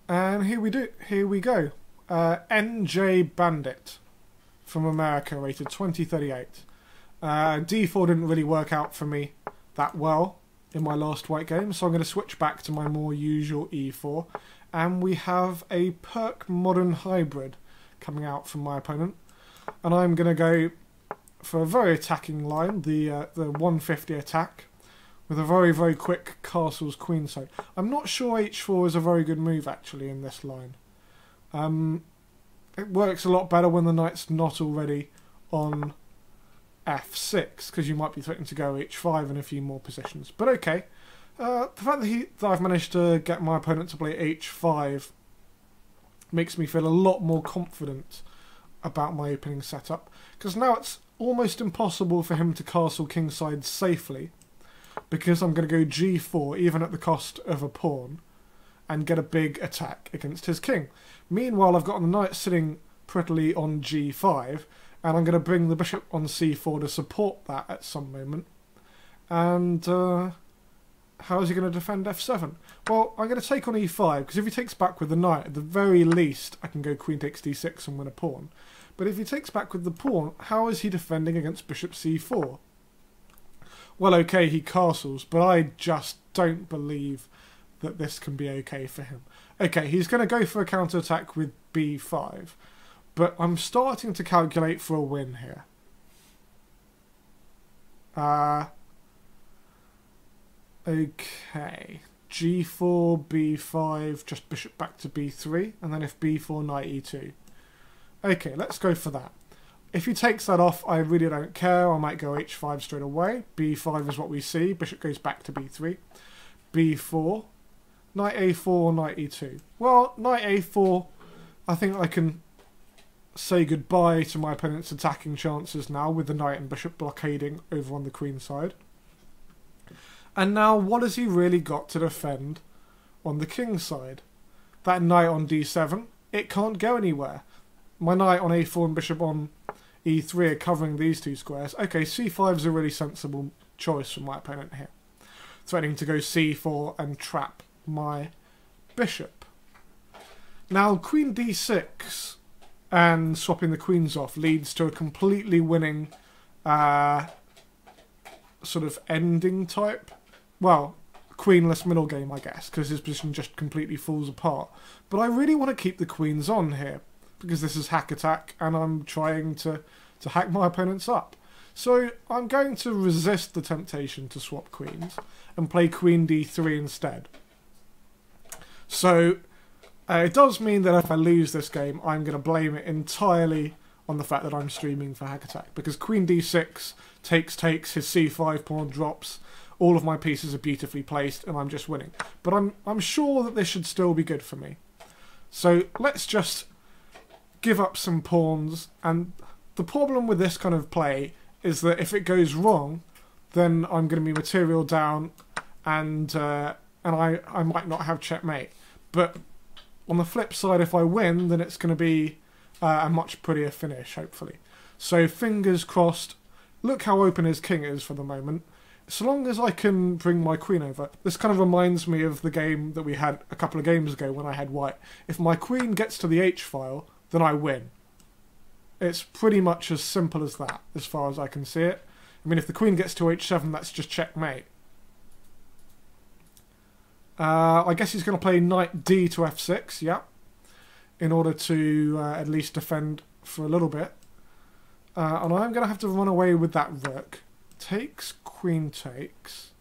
And here we go. Njbandit from America, rated 2038. D4 didn't really work out for me that well in my last white game, so I'm going to switch back to my more usual E4. And we have a Perk Modern Hybrid coming out from my opponent. And I'm going to go for a very attacking line, the 150 attack, with a very, very quick castles queenside. I'm not sure h4 is a very good move, actually, in this line. It works a lot better when the knight's not already on f6, because you might be threatening to go h5 in a few more positions. But okay, the fact that I've managed to get my opponent to play h5 makes me feel a lot more confident about my opening setup, because now it's almost impossible for him to castle kingside safely, because I'm going to go g4 even at the cost of a pawn and get a big attack against his king. Meanwhile, I've got the knight sitting prettily on g5, and I'm going to bring the bishop on c4 to support that at some moment. And how is he going to defend f7? Well, I'm going to take on e5, because if he takes back with the knight, at the very least I can go queen takes d6 and win a pawn. But if he takes back with the pawn, how is he defending against bishop c4? Well, okay, he castles, but I just don't believe that this can be okay for him. Okay, he's going to go for a counterattack with b5, but I'm starting to calculate for a win here. Okay, g4, b5, just bishop back to b3, and then if b4, knight e2. Okay, let's go for that. If he takes that off, I really don't care. I might go h5 straight away. b5 is what we see. Bishop goes back to b3. b4, knight a4, knight e2. Well, knight a4, I think I can say goodbye to my opponent's attacking chances now, with the knight and bishop blockading over on the queen side. And now, what has he really got to defend on the king side? That knight on d7, it can't go anywhere. My knight on a4 and bishop on e3 are covering these two squares. Okay, c5 is a really sensible choice from my opponent here, threatening to go c4 and trap my bishop. Now, queen d6 and swapping the queens off leads to a completely winning sort of ending type. Well, queenless middle game, I guess, because his position just completely falls apart. But I really want to keep the queens on here, because this is hack attack, and I'm trying to hack my opponents up. So I'm going to resist the temptation to swap queens and play queen d3 instead. So it does mean that if I lose this game, I'm going to blame it entirely on the fact that I'm streaming for hack attack, because queen d6 takes, his c5 pawn drops, all of my pieces are beautifully placed, and I'm just winning. But I'm sure that this should still be good for me. So let's just give up some pawns, and the problem with this kind of play is that if it goes wrong, then I'm going to be material down, and I might not have checkmate. But on the flip side, if I win, then it's going to be a much prettier finish, hopefully. So fingers crossed. Look how open his king is for the moment. So long as I can bring my queen over. This kind of reminds me of the game that we had a couple of games ago when I had white. If my queen gets to the h-file, then I win. It's pretty much as simple as that, as far as I can see it. I mean, if the queen gets to h7, that's just checkmate. I guess he's going to play knight d to f6, yeah, in order to at least defend for a little bit. And I'm going to have to run away with that rook. Takes, queen takes.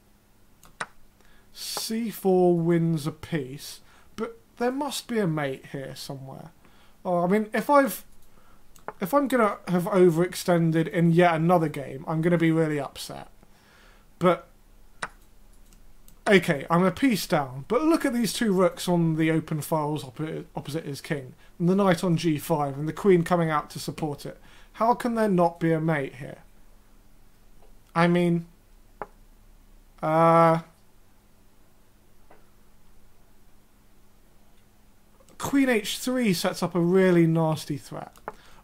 c4 wins a piece, but there must be a mate here somewhere. Oh, I mean, if I'm going to have overextended in yet another game, I'm going to be really upset. But, okay, I'm a piece down. But look at these two rooks on the open files opposite his king. And the knight on g5, and the queen coming out to support it. How can there not be a mate here? I mean, queen h3 sets up a really nasty threat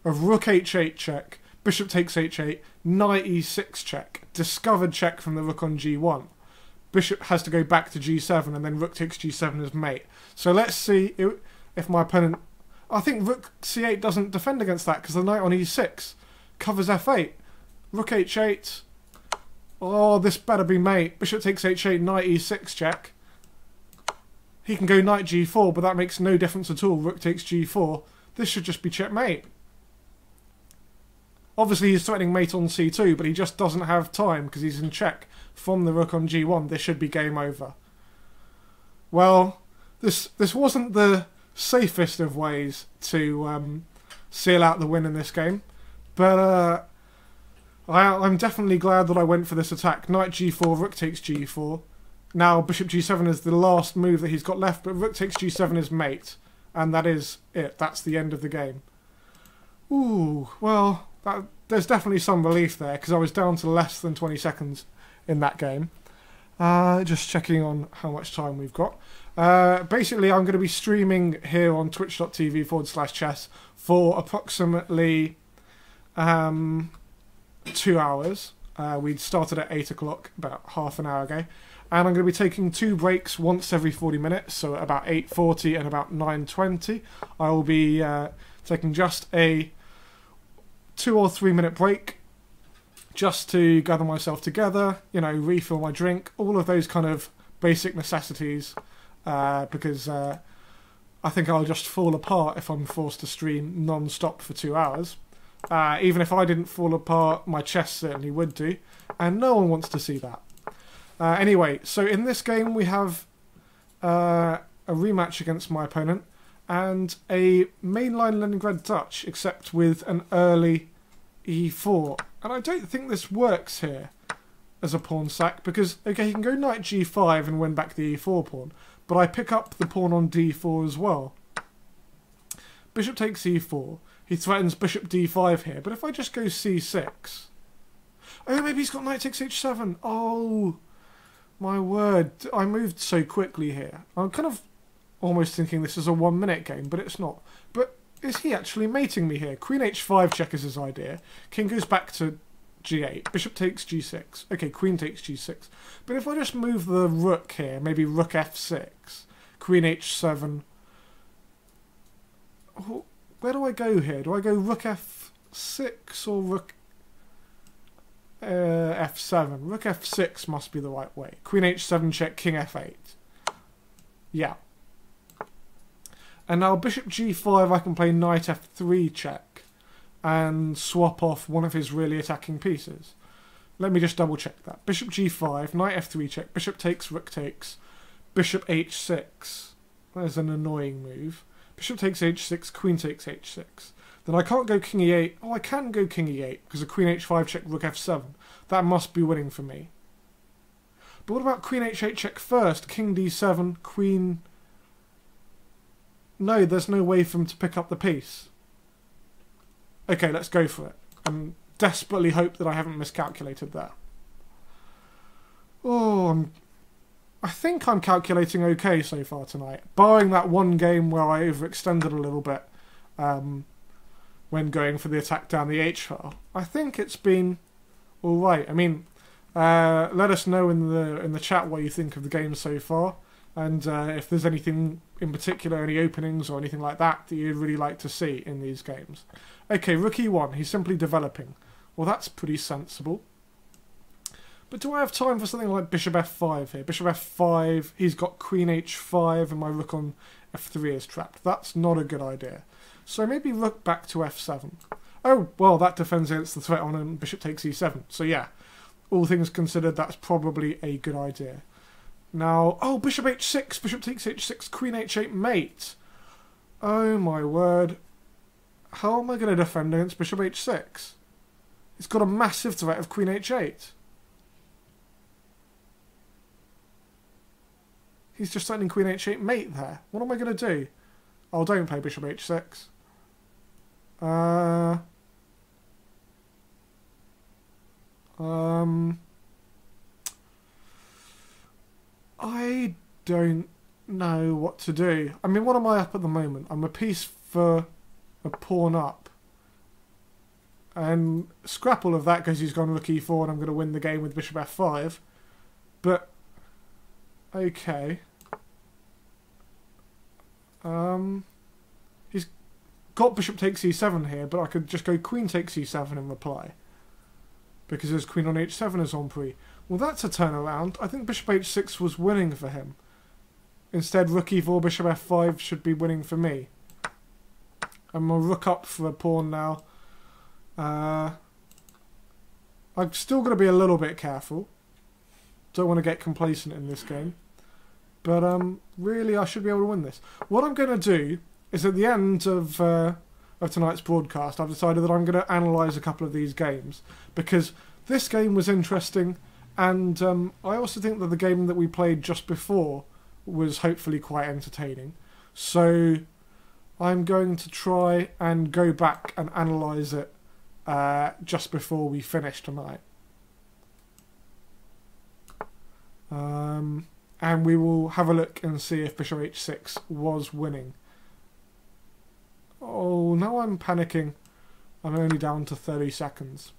of rook h8 check, bishop takes h8, knight e6 check, discovered check from the rook on g1. Bishop has to go back to g7, and then rook takes g7 as mate. So let's see. if my opponent... I think rook c8 doesn't defend against that because the knight on e6 covers f8. Rook h8. Oh, this better be mate. Bishop takes h8, knight e6 check. He can go knight g4, but that makes no difference at all. Rook takes g4. This should just be checkmate. Obviously, he's threatening mate on c2, but he just doesn't have time because he's in check from the rook on g1. This should be game over. Well, this wasn't the safest of ways to seal out the win in this game, but I'm definitely glad that I went for this attack. Knight g4, rook takes g4. Now bishop g7 is the last move that he's got left, but rook takes g7 is mate, and that is it. That's the end of the game. Ooh, well, there's definitely some relief there because I was down to less than 20 seconds in that game. Just checking on how much time we've got. Basically, I'm going to be streaming here on twitch.tv/chess for approximately 2 hours. We started at 8 o'clock about half an hour ago. And I'm going to be taking 2 breaks once every 40 minutes, so at about 8:40 and about 9:20. I will be taking just a 2 or 3 minute break just to gather myself together, you know, refill my drink, all of those kind of basic necessities, because I think I'll just fall apart if I'm forced to stream non-stop for 2 hours. Even if I didn't fall apart, my chess certainly would do, and no one wants to see that. Anyway, so in this game we have a rematch against my opponent and a mainline Leningrad Dutch, except with an early e4. And I don't think this works here as a pawn sack because, okay, he can go knight g5 and win back the e4 pawn, but I pick up the pawn on d4 as well. Bishop takes e4. He threatens bishop d5 here, but if I just go c6... Oh, maybe he's got knight takes h7. Oh... My word, I moved so quickly here. I'm kind of almost thinking this is a 1 minute game, but it's not. But is he actually mating me here? Queen h5 check is his idea. King goes back to g8. Bishop takes g6. Okay, queen takes g6. But if I just move the rook here, maybe rook f6, queen h7... Oh, where do I go here? Do I go rook f6 or rook... f7. Rook f6 must be the right way. Queen h7 check, king f8. Yeah. And now bishop g5 I can play knight f3 check and swap off one of his really attacking pieces. Let me just double check that. Bishop g5, knight f3 check, bishop takes, rook takes, bishop h6. There's an annoying move. Bishop takes h6, queen takes h6. Then I can't go king e8. Oh, I can go king e8 because a queen h5 check, rook f7. That must be winning for me. But what about queen h8 check first? King d7, queen... No, there's no way for him to pick up the piece. Okay, let's go for it. And desperately hope that I haven't miscalculated there. Oh, I think I'm calculating okay so far tonight. Barring that one game where I overextended a little bit. When going for the attack down the H file. I think it's been alright. I mean, let us know in the chat what you think of the game so far, and if there's anything in particular, any openings or anything like that that you'd really like to see in these games. Okay, rook e1, he's simply developing. Well, that's pretty sensible. But do I have time for something like bishop f5 here? Bishop f5, he's got queen h5, and my rook on f3 is trapped. That's not a good idea. So maybe rook back to f7. Oh, well, that defends against the threat on bishop takes e7. So yeah, all things considered, that's probably a good idea. Now, oh, bishop h6, bishop takes h6, queen h8 mate. Oh my word. How am I going to defend against bishop h6? It's got a massive threat of queen h8. He's just threatening queen h8 mate there. What am I going to do? Oh, don't play bishop h6. I don't know what to do. I mean, what am I up at the moment? I'm a piece for a pawn up. And scrap all of that because he's gone rook e4 and I'm going to win the game with bishop f5. But, okay. He's got bishop takes e7 here, but I could just go queen takes e7 in reply. Because his queen on h7 is on pre. Well, that's a turnaround. I think bishop h6 was winning for him. Instead, rook e4, bishop f5 should be winning for me. I'm going to rook up for a pawn now. I'm still going to be a little bit careful. Don't want to get complacent in this game. But really, I should be able to win this. What I'm going to do is at the end of tonight's broadcast, I've decided that I'm going to analyse a couple of these games. Because this game was interesting, and I also think that the game that we played just before was hopefully quite entertaining. So I'm going to try and go back and analyse it just before we finish tonight. And we will have a look and see if bishop h6 was winning. Oh, now I'm panicking. I'm only down to 30 seconds.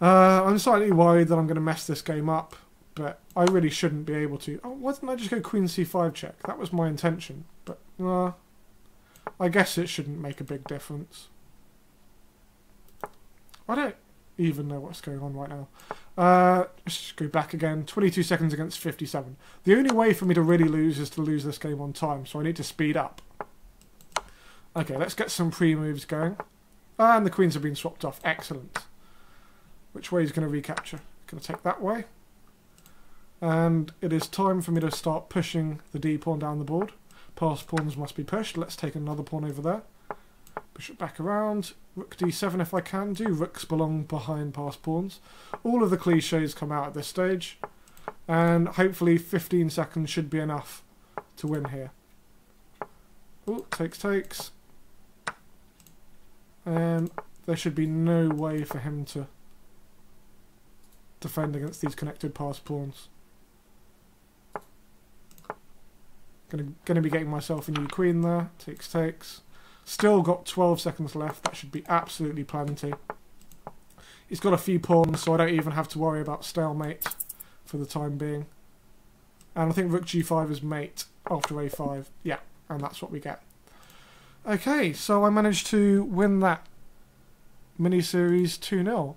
I'm slightly worried that I'm going to mess this game up, but I really shouldn't be able to. Oh, why didn't I just go queen c5 check? That was my intention, but I guess it shouldn't make a big difference. I don't even know what's going on right now. Let's go back again. 22 seconds against 57. The only way for me to really lose is to lose this game on time, so I need to speed up. Okay, let's get some pre-moves going. And the queens have been swapped off. Excellent. Which way is going to recapture? Going to take that way. And it is time for me to start pushing the d pawn down the board. Passed pawns must be pushed. Let's take another pawn over there. Bishop back around. Rook d7 if I can do. Rooks belong behind passed pawns. All of the cliches come out at this stage. And hopefully 15 seconds should be enough to win here. Oh, takes. And there should be no way for him to defend against these connected passed pawns. Gonna be getting myself a new queen there. Takes. Still got 12 seconds left. That should be absolutely plenty. He's got a few pawns, so I don't even have to worry about stalemate for the time being. And I think rook g5 is mate after a5. Yeah, and that's what we get. Okay, so I managed to win that mini-series 2-0.